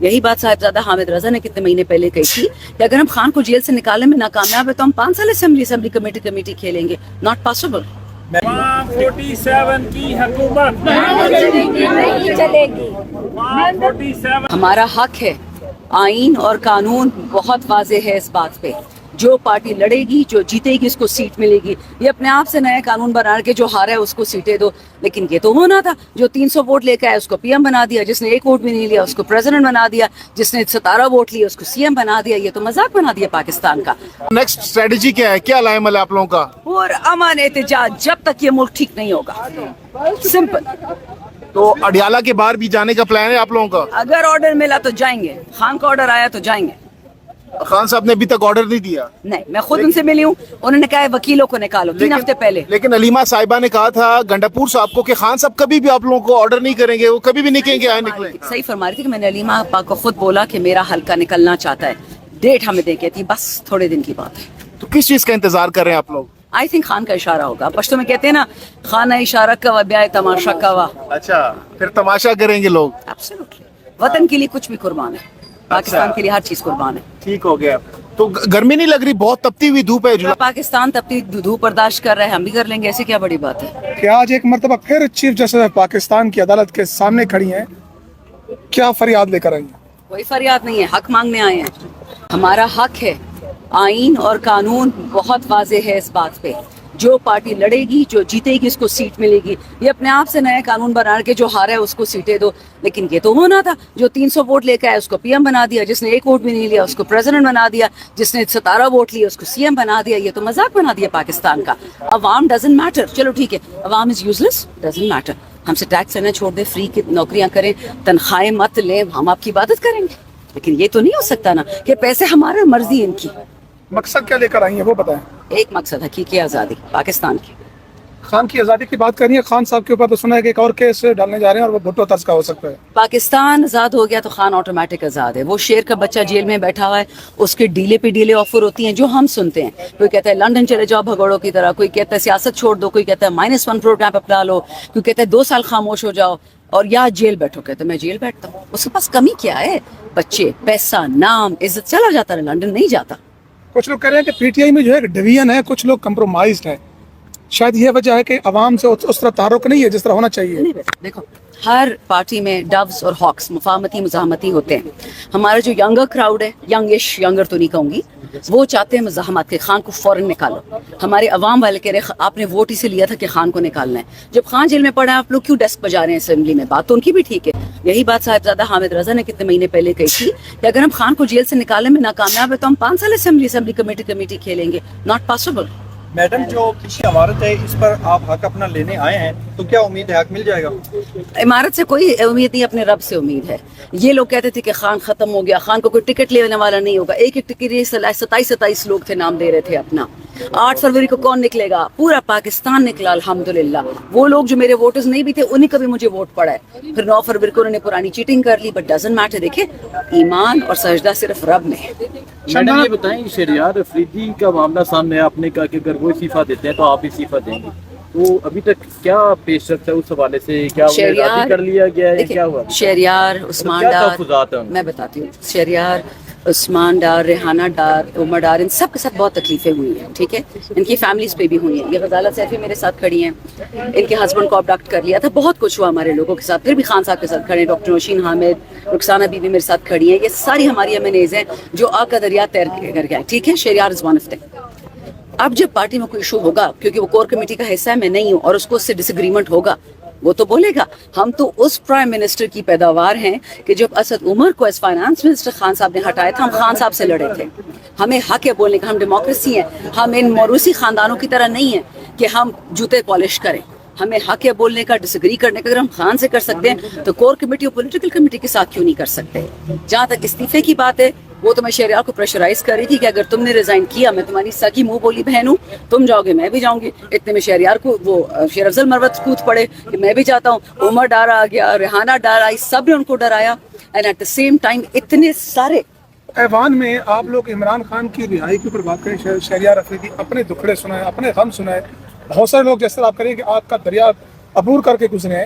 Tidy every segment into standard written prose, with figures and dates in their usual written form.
یہی بات صاحبزادہ حامد رضا نے کتنے مہینے پہلے کہی تھی کہ اگر ہم خان کو جیل سے نکالنے میں ناکامیاب ہے تو ہم 5 سال اسمبلی کمیٹی کھیلیں گے. Not possible. 47 کی حکومت چلے گی. 47 ہمارا حق ہے. آئین اور قانون بہت واضح ہے اس بات پہ. جو پارٹی لڑے گی جو جیتے گی اس کو سیٹ ملے گی. یہ اپنے آپ سے نئے قانون بنا کے جو ہارا ہے اس کو سیٹیں دو. لیکن یہ تو ہونا تھا جو 300 ووٹ لے کے آئے اس کو پی ایم بنا دیا, جس نے 1 ووٹ بھی نہیں لیا اس کو پریزیڈنٹ بنا دیا, جس نے 17 ووٹ لیے اس کو سی ایم بنا دیا. یہ تو مذاق بنا دیا پاکستان کا. نیکسٹ اسٹریٹجی کیا ہے, کیا لائے مل آپ لوگوں کا؟ اور امن احتجاج جب تک یہ ملک ٹھیک نہیں ہوگا. سمپل. تو اڈیالہ کے باہر بھی جانے کا پلان ہے آپ لوگوں کا؟ اگر آرڈر ملا تو جائیں گے. خان کا آرڈر آیا تو جائیں گے. خان صاحب نے ابھی تک آرڈر نہیں دیا. نہیں, میں خود ان سے ملی ہوں. انہوں نے کہا ہے وکیلوں کو نکالو 3 ہفتے پہلے. لیکن علیمہ صاحبہ نے کہا تھا گنڈاپور صاحب کو کہ خان صاحب کبھی بھی آپ لوگوں کو آرڈر نہیں کریں گے, وہ کبھی بھی نہیں کہیں گے آئے نکلیں. صحیح فرما رہی تھی کہ میں نے علیمہ آپا کو خود بولا کہ میرا حلقہ نکلنا چاہتا ہے. ڈیٹ ہمیں دے کے تھی, بس تھوڑے دن کی بات ہے. تو کس چیز کا انتظار کر رہے ہیں آپ لوگ؟ آئی تھنک خان کا اشارہ ہوگا. پشتو میں کہتے ہیں نا, خانہ اشارہ کا بیائے تماشا کا. اچھا, پھر تماشا کریں گے لوگ. ایبسولوٹلی. وطن کے لیے کچھ بھی قربان ہے. پاکستان کے لیے ہر چیز قربان ہے. ٹھیک ہو گیا. تو گرمی نہیں لگ رہی؟ بہت تپتی ہوئی دھوپ ہے. پاکستان تپتی دھوپ برداشت کر رہا ہے, ہم بھی کر لیں گے. ایسے کیا بڑی بات ہے کہ آج ایک مرتبہ پھر چیف جسٹس پاکستان کی عدالت کے سامنے کھڑی ہیں, کیا فریاد لے کر آئی ہیں؟ کوئی فریاد نہیں ہے, حق مانگنے آئے ہیں. ہمارا حق ہے. آئین اور قانون بہت واضح ہے اس بات پہ. جو پارٹی لڑے گی جو جیتے گی اس کو سیٹ ملے گی. یہ اپنے آپ سے نئے قانون بنا کے جو ہارا ہے اس کو سیٹیں دو. لیکن یہ تو ہونا تھا جو 300 ووٹ لے کے آئے اس کو پی ایم بنا دیا, جس نے 1 ووٹ بھی نہیں لیا اس کو پریزیڈنٹ بنا دیا, جس نے 17 ووٹ لیے اس کو سی ایم بنا دیا. یہ تو مذاق بنا دیا پاکستان کا. عوام ڈزنٹ میٹر. چلو ٹھیک ہے, عوام از یوز لیس, ڈزنٹ میٹر. ہم سے ٹیکس لینا چھوڑ دیں, فری کی نوکریاں کریں, تنخواہیں مت لیں, ہم آپ کی عبادت کریں گے. لیکن یہ تو نہیں ہو سکتا نا کہ پیسے ہمارے, مرضی ان کی. مقصد کیا لے کر آئی ہیں وہ بتائیں. ایک مقصد حقیقی آزادی پاکستان کی. خان کی آزادی کی بات کرنی ہے. خان صاحب کے اوپر تو سنا ہے کہ ایک اور کیس ڈالنے جا رہے ہیں اور وہ بھٹو طرز کا ہو سکتا ہے. پاکستان آزاد ہو گیا تو خان آٹومیٹک آزاد ہے. وہ شیر کا بچہ جیل میں بیٹھا ہوا ہے, اس کے ڈیلے پہ ڈیلے آفر ہوتی ہیں جو ہم سنتے ہیں. کوئی کہتا ہے لندن چلے جاؤ بھگوڑوں کی طرح, کوئی کہتا ہے سیاست چھوڑ دو, کوئی کہتا ہے -1 پروگرام اپنا لو, کوئی کہتا ہے 2 سال خاموش ہو جاؤ اور یا جیل بیٹھو. کہتے میں جیل بیٹھتا ہوں. اس کے پاس کمی کیا ہے؟ بچے, پیسہ, نام, عزت, چلا جاتا ہے, لندن نہیں جاتا. کچھ لوگ کہہ رہے ہیں کہ پی ٹی آئی میں جو ہے ڈویژن ہے, کچھ لوگ کمپرومائزڈ ہیں. شاید یہ وجہ ہے کہ عوام سے اس طرح تعارف نہیں ہے جس طرح ہونا چاہیے. دیکھو, ہر پارٹی میں ڈوز اور ہاکس مفاہمتی مزاحمتی ہوتے ہیں. ہمارا جو ینگر کراؤڈ ہے, ینگر تو نہیں کہوں گی, وہ چاہتے ہیں مزاحمت کے, خان کو فوراً نکالو. ہمارے عوام والے کہہ رہے آپ نے ووٹ اسے لیا تھا کہ خان کو نکالنا ہے. جب خان جیل میں پڑا ہے آپ لوگ کیوں ڈیسک بجا رہے ہیں اسمبلی میں؟ بات تو ان کی بھی ٹھیک ہے. یہی بات صاحبزادہ حامد رضا نے کتنے مہینے پہلے کہی تھی کہ اگر ہم خان کو جیل سے نکالنے میں ناکامیاب ہے تو ہم 5 سال اسمبلی کمیٹی کھیلیں گے. Not possible. میڈم, جو پیچھے عمارت ہے اس پر آپ حق اپنا لینے آئے ہیں, تو کیا امید ہے حق مل جائے گا؟ عمارت سے کوئی امید نہیں, اپنے رب سے امید ہے. یہ لوگ کہتے تھے کہ خان ختم ہو گیا, خان کو کوئی ٹکٹ لینے والا نہیں ہوگا. ایک ٹکٹ 27 لوگ تھے, نام دے رہے تھے اپنا. 8 فروری کو کون نکلے گا؟ پورا پاکستان نکلا الحمدللہ. وہ لوگ جو میرے ووٹرز نہیں بھی تھے انہیں کا بھی مجھے ووٹ پڑا ہے. پھر 9 فروری کو انہوں نے پرانی چیٹنگ کر لی, بٹ ڈزنٹ میٹر. دیکھیں, ایمان اور سجدہ صرف رب میں ہے. میڈم یہ بتائیں, شہریار افریدی کا معاملہ سامنے ہے, آپ نے کہا کہ اگر وہ استعفیٰ دیتے ہیں تو آپ استعفیٰ دیں گے, تو ابھی تک کیا پیش رفت ہے اس حوالے سے؟ کیا راضی کر لیا گیا ہے, کیا ہوا؟ شہریار, عثمان ڈار, میں بتاتی ہوں, شہریار, عثمان ڈار, ریحانہ ڈار, عمر ڈار, ان سب کے ساتھ بہت تکلیفیں ہوئی ہیں. ٹھیک ہے, ان کی فیملیز پہ بھی ہوئی ہیں. یہ غزالہ سیفی میرے ساتھ کھڑی ہیں, ان کے ہسبینڈ کو ابڈکٹ کر لیا تھا. بہت کچھ ہوا ہمارے لوگوں کے ساتھ. پھر بھی خان صاحب کے ساتھ کھڑے ہیں, ڈاکٹر نوشین حامد, رخسانہ بی بی میرے ساتھ کھڑی ہیں. یہ ساری ہماری MNAs ہیں جو آ کا دریا تیر کر گئے. ٹھیک ہے, Shahryar is one of them. اب جب پارٹی میں کوئی ایشو ہوگا, کیونکہ وہ کور کمیٹی کا حصہ ہے, میں نہیں ہوں, اور اس کو اس سے ڈس ایگریمنٹ ہوگا, وہ تو بولے گا. ہم تو اس پرائم منسٹر کی پیداوار ہیں کہ جب اسد عمر کو ایز فائنانس منسٹر خان صاحب نے ہٹایا تھا, ہم خان صاحب سے لڑے تھے. ہمیں حق ہے بولنے کا, ہم ڈیموکریسی ہیں, ہم ان موروثی خاندانوں کی طرح نہیں ہیں کہ ہم جوتے پالش کریں. ہمیں حق ہے بولنے کا, ڈس ایگری کرنے کا. اگر ہم خان سے کر سکتے ہیں تو کور کمیٹی اور پولیٹیکل کمیٹی کے ساتھ کیوں نہیں کر سکتے؟ جہاں تک استعفے کی بات ہے, وہ تو میں شہریار کو پریشرائز کر رہی تھی کہ اگر تم نے ریزائن کیا, میں تمہاری سکی منہ بولی بہن ہوں, تم جاؤ گے میں بھی جاؤں گی. اتنے میں شہریار کو وہ شیر افضل مروت کود پڑے کہ میں بھی جاتا ہوں. عمر ڈار آ گیا, ریحانہ ڈار آئی, سب نے ان کو ڈرایا. And at the same time اتنے سارے ایوان میں آپ لوگ عمران خان کی رہائی کے اوپر بات کریں. شہریار افریدی اپنے دکھڑے سنائے, اپنے غم سنائے. بہت سارے لوگ جس طرح آپ کریں کہ آپ کا دریا عبور کر کے گزرے ہیں,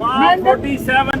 147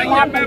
IMF